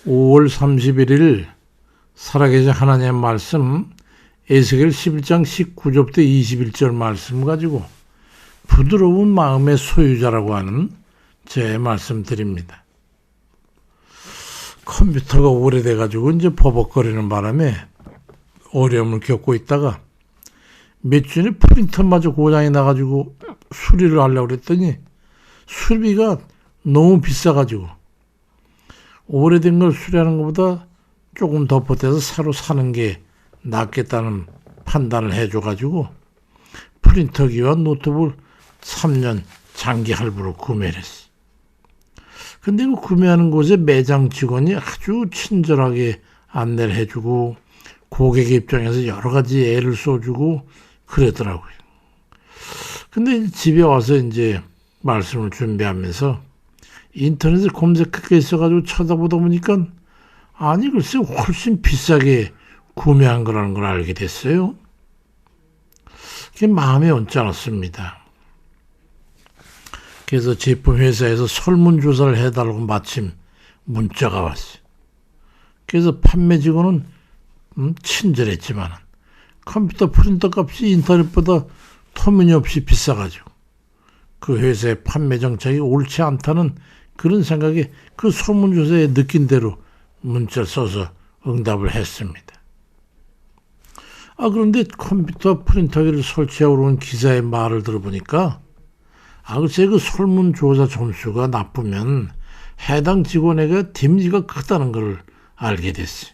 5월 31일 살아계신 하나님의 말씀 에스겔 11장 19절부터 21절 말씀 가지고 부드러운 마음의 소유자라고 하는 제 말씀 드립니다. 컴퓨터가 오래돼 가지고 이제 버벅거리는 바람에 어려움을 겪고 있다가 몇 주 전에 프린터마저 고장이 나가지고 수리를 하려고 그랬더니 수리비가 너무 비싸가지고 오래된 걸 수리하는 것보다 조금 더 보태서 새로 사는 게 낫겠다는 판단을 해줘가지고 프린터기와 노트북을 3년 장기 할부로 구매를 했어. 근데 그 구매하는 곳에 매장 직원이 아주 친절하게 안내를 해주고 고객 입장에서 여러 가지 애를 써주고 그러더라고요. 근데 집에 와서 이제 말씀을 준비하면서 인터넷에 검색하게 있어가지고 찾아보다 보니까 아니 글쎄 훨씬 비싸게 구매한 거라는 걸 알게 됐어요. 그게 마음에 얹혀놨습니다. 그래서 제품 회사에서 설문조사를 해달라고 마침 문자가 왔어요. 그래서 판매 직원은 친절했지만 컴퓨터 프린터 값이 인터넷보다 터무니없이 비싸가지고 그 회사의 판매 정책이 옳지 않다는 그런 생각에 그 설문조사에 느낀 대로 문자를 써서 응답을 했습니다. 그런데 컴퓨터 프린터기를 설치하고 온 기사의 말을 들어보니까 글쎄 그 설문조사 점수가 나쁘면 해당 직원에게 데미지가 크다는 걸 알게 됐어요.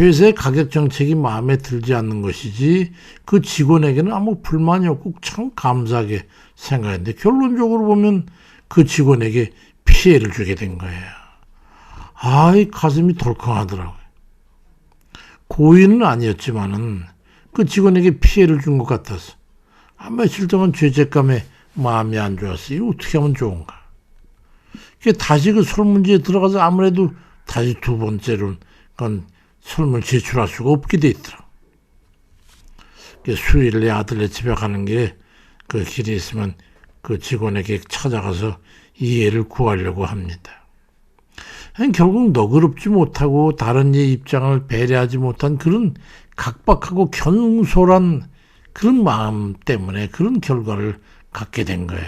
회사의 가격 정책이 마음에 들지 않는 것이지 그 직원에게는 아무 불만이 없고 참 감사하게 생각했는데 결론적으로 보면 그 직원에게 피해를 주게 된 거예요. 이 가슴이 덜컹하더라고요. 고의는 아니었지만은 그 직원에게 피해를 준 것 같아서 며칠 동안 죄책감에 마음이 안 좋았어요. 이거 어떻게 하면 좋은가. 다시 그 설문지에 들어가서 아무래도 다시 두 번째로는 그건 설문을 제출할 수가 없게 돼 있더라. 수요일 내 아들네 집에 가는 게 그 길이 있으면 그 직원에게 찾아가서 이해를 구하려고 합니다. 결국 너그럽지 못하고 다른 이의 입장을 배려하지 못한 그런 각박하고 경솔한 그런 마음 때문에 그런 결과를 갖게 된 거예요.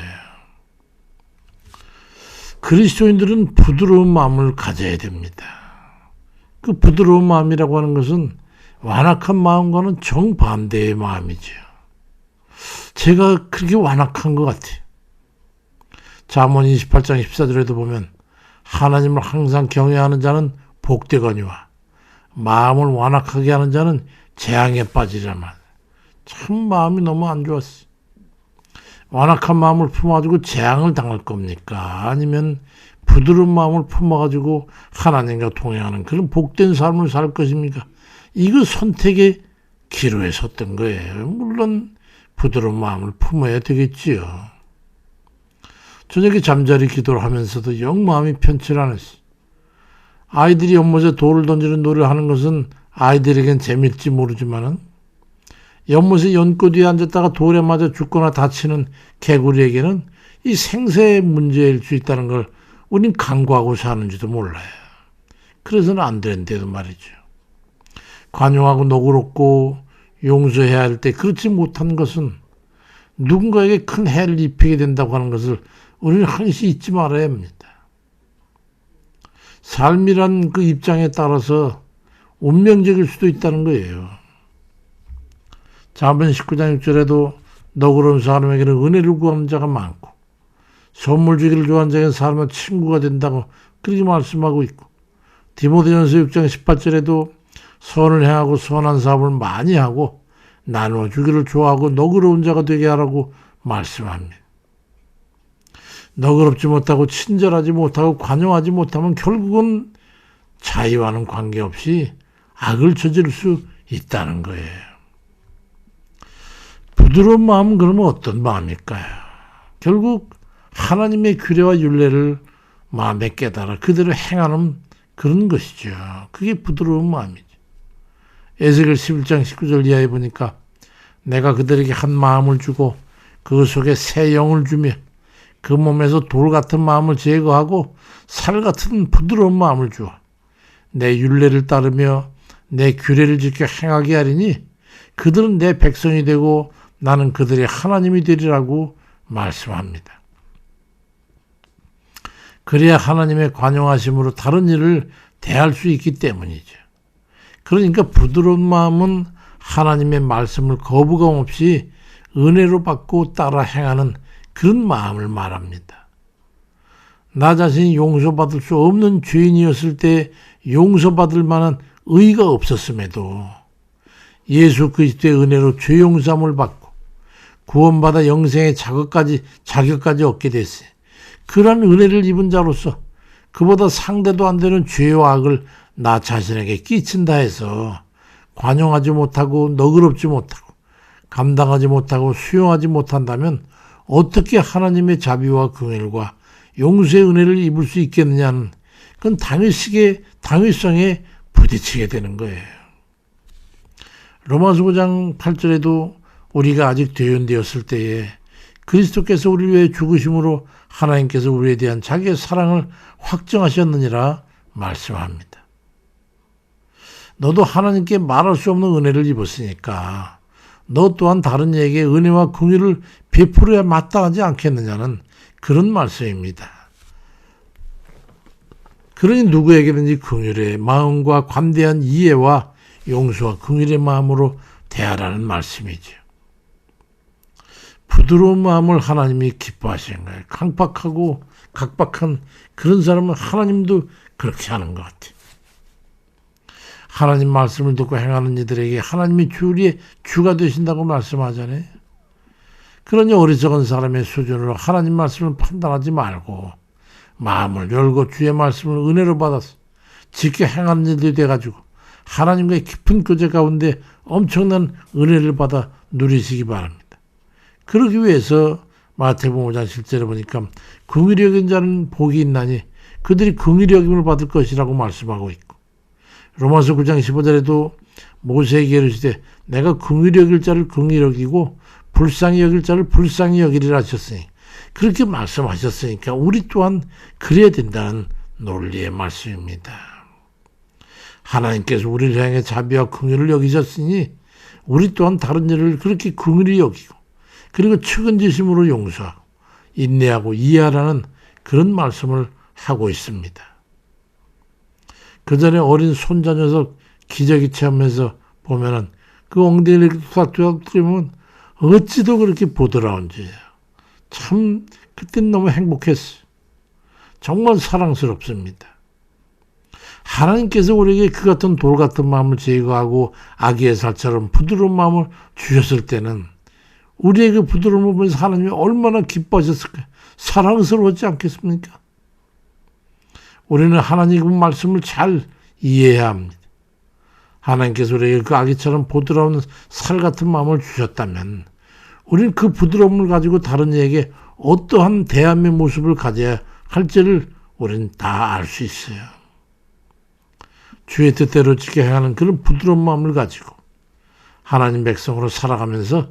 그리스도인들은 부드러운 마음을 가져야 됩니다. 그 부드러운 마음이라고 하는 것은 완악한 마음과는 정반대의 마음이죠. 제가 그렇게 완악한 것 같아요. 잠언 28장 14절에도 보면 하나님을 항상 경외하는 자는 복되거니와 마음을 완악하게 하는 자는 재앙에 빠지리라만. 참 마음이 너무 안 좋았어요. 완악한 마음을 품어가지고 재앙을 당할 겁니까? 아니면 부드러운 마음을 품어가지고 하나님과 동행하는 그런 복된 삶을 살 것입니까? 이거 선택의 기로에 섰던 거예요. 물론 부드러운 마음을 품어야 되겠지요. 저녁에 잠자리 기도를 하면서도 영 마음이 편치 않았어요. 아이들이 연못에 돌을 던지는 노래를 하는 것은 아이들에겐 재밌지 모르지만은 연못에 연꽃 위에 앉았다가 돌에 맞아 죽거나 다치는 개구리에게는 이 생사의 문제일 수 있다는 걸 우린 간과하고 사는지도 몰라요. 그래서는 안 되는데도 말이죠. 관용하고 너그럽고 용서해야 할 때 그렇지 못한 것은 누군가에게 큰 해를 입히게 된다고 하는 것을 우리는 항시 잊지 말아야 합니다. 삶이란 그 입장에 따라서 운명적일 수도 있다는 거예요. 잠언 19장 6절에도 너그러운 사람에게는 은혜를 구하는 자가 많고 선물 주기를 좋아하는 자에게는 사람은 친구가 된다고 그렇게 말씀하고 있고 디모데전서 6장 18절에도 선을 행하고 선한 사업을 많이 하고 나누어 주기를 좋아하고 너그러운 자가 되게 하라고 말씀합니다. 너그럽지 못하고 친절하지 못하고 관용하지 못하면 결국은 자유와는 관계없이 악을 저지를 수 있다는 거예요. 부드러운 마음은 그러면 어떤 마음일까요? 결국 하나님의 규례와 율례를 마음에 깨달아 그대로 행하는 그런 것이죠. 그게 부드러운 마음이죠. 에스겔 11장 19절 이하에 보니까 내가 그들에게 한 마음을 주고 그 속에 새 영을 주며 그 몸에서 돌 같은 마음을 제거하고 살 같은 부드러운 마음을 주어 내 율례를 따르며 내 규례를 지켜 행하게 하리니 그들은 내 백성이 되고 나는 그들의 하나님이 되리라고 말씀합니다. 그래야 하나님의 관용하심으로 다른 일을 대할 수 있기 때문이죠. 그러니까 부드러운 마음은 하나님의 말씀을 거부감 없이 은혜로 받고 따라 행하는 그런 마음을 말합니다. 나 자신이 용서받을 수 없는 죄인이었을 때 용서받을 만한 의의가 없었음에도 예수 그리스도의 은혜로 죄 용서함을 받고 구원받아 영생의 자격까지 얻게 됐어요. 그러한 은혜를 입은 자로서 그보다 상대도 안 되는 죄와 악을 나 자신에게 끼친다 해서 관용하지 못하고 너그럽지 못하고 감당하지 못하고 수용하지 못한다면 어떻게 하나님의 자비와 긍휼과 용서의 은혜를 입을 수 있겠느냐는 그건 당위성에 부딪히게 되는 거예요. 로마서 9장 8절에도 우리가 아직 대연되었을 때에 그리스도께서 우리를 위해 죽으심으로 하나님께서 우리에 대한 자기의 사랑을 확정하셨느니라 말씀합니다. 너도 하나님께 말할 수 없는 은혜를 입었으니까 너 또한 다른 이에게 은혜와 긍휼을 베풀어야 마땅하지 않겠느냐는 그런 말씀입니다. 그러니 누구에게든지 긍휼의 마음과 관대한 이해와 용서와 긍휼의 마음으로 대하라는 말씀이죠. 부드러운 마음을 하나님이 기뻐하시는 거예요. 강박하고 각박한 그런 사람은 하나님도 그렇게 하는 것 같아요. 하나님 말씀을 듣고 행하는 이들에게 하나님이 주가 되신다고 말씀하잖아요. 그러니 어리석은 사람의 수준으로 하나님 말씀을 판단하지 말고 마음을 열고 주의 말씀을 은혜로 받아서 지켜 행하는 일들이 돼가지고 하나님과의 깊은 교제 가운데 엄청난 은혜를 받아 누리시기 바랍니다. 그러기 위해서 마태복음 5장 7절에 보니까 긍휼히 여긴 자는 복이 있나니 그들이 긍휼히 여김을 받을 것이라고 말씀하고 있고 로마서 9장 15절에도 모세에게 이르시되 내가 긍휼히 여길 자를 긍휼히 여기고 불쌍히 여길 자를 불쌍히 여기리라 하셨으니 그렇게 말씀하셨으니까 우리 또한 그래야 된다는 논리의 말씀입니다. 하나님께서 우리를 향해 자비와 긍휼을 여기셨으니 우리 또한 다른 일을 그렇게 긍휼히 여기고 그리고 측은지심으로 용서하고 인내하고 이해하라는 그런 말씀을 하고 있습니다. 그 전에 어린 손자 녀석 기저귀 체험에서 보면은 그 엉덩이를 투닥투닥 뜨면 어찌도 그렇게 부드러운지 참 그땐 너무 행복했어요. 정말 사랑스럽습니다. 하나님께서 우리에게 그 같은 돌 같은 마음을 제거하고 아기의 살처럼 부드러운 마음을 주셨을 때는 우리의 그 부드러움을 보면서 하나님이 얼마나 기뻐하셨을까요? 사랑스러웠지 않겠습니까? 우리는 하나님의 말씀을 잘 이해해야 합니다. 하나님께서 우리에게 그 아기처럼 부드러운 살 같은 마음을 주셨다면 우리는 그 부드러움을 가지고 다른 이에게 어떠한 대함의 모습을 가져야 할지를 우리는 다 알 수 있어요. 주의 뜻대로 지켜 행하는 그런 부드러운 마음을 가지고 하나님 백성으로 살아가면서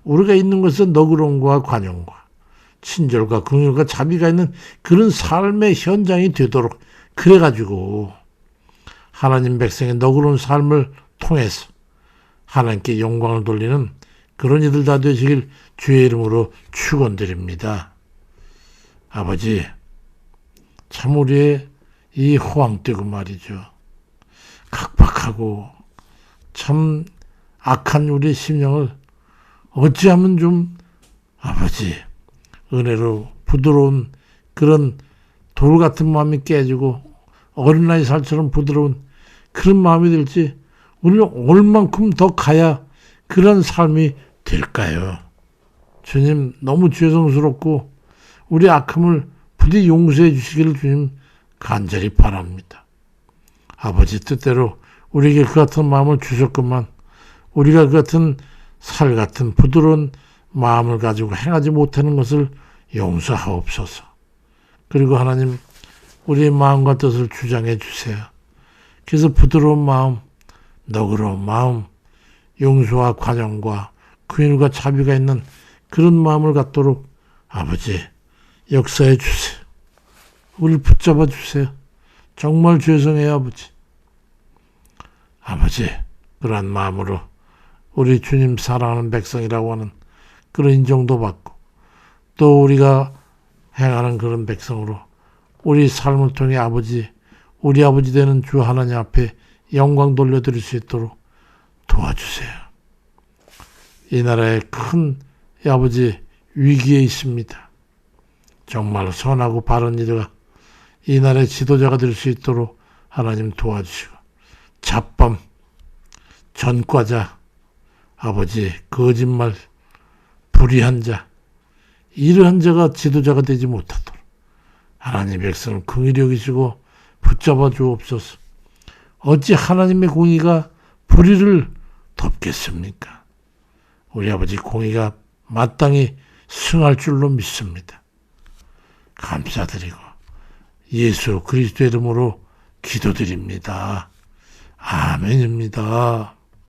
우리가 있는 것은 너그러움과 관용과 친절과 긍휼과 자비가 있는 그런 삶의 현장이 되도록 그래가지고 하나님 백성의 너그러운 삶을 통해서 하나님께 영광을 돌리는 그런 이들 다 되시길 주의 이름으로 축원드립니다. 아버지, 참 우리의 이 호황되고 말이죠. 각박하고 참 악한 우리의 심령을 어찌하면 좀 아버지 은혜로 부드러운 그런 돌 같은 마음이 깨지고 어린아이 살처럼 부드러운 그런 마음이 될지 우리는 얼만큼 더 가야 그런 삶이 될까요? 주님 너무 죄송스럽고 우리 악함을 부디 용서해 주시기를 주님 간절히 바랍니다. 아버지 뜻대로 우리에게 그 같은 마음을 주셨건만 우리가 그 같은 살 같은 부드러운 마음을 가지고 행하지 못하는 것을 용서하옵소서. 그리고 하나님 우리의 마음과 뜻을 주장해 주세요. 그래서 부드러운 마음, 너그러운 마음, 용서와 관용과 긍휼과 자비가 있는 그런 마음을 갖도록 아버지 역사해 주세요. 우리를 붙잡아 주세요. 정말 죄송해요, 아버지. 아버지, 그러한 마음으로 우리 주님 사랑하는 백성이라고 하는 그런 인정도 받고 또 우리가 행하는 그런 백성으로 우리 삶을 통해 아버지, 우리 아버지 되는 주 하나님 앞에 영광 돌려드릴 수 있도록 도와주세요. 이 나라의 큰 아버지 위기에 있습니다. 정말 선하고 바른 이들가 이 나라의 지도자가 될 수 있도록 하나님 도와주시고 잡범, 전과자, 아버지 거짓말, 불의한 자 이러한 자가 지도자가 되지 못하도록 하나님 백성을 긍휼히 여기시고 붙잡아 주옵소서. 어찌 하나님의 공의가 불의를 덮겠습니까? 우리 아버지 공의가 마땅히 승할 줄로 믿습니다. 감사드리고 예수 그리스도 이름으로 기도드립니다. 아멘입니다.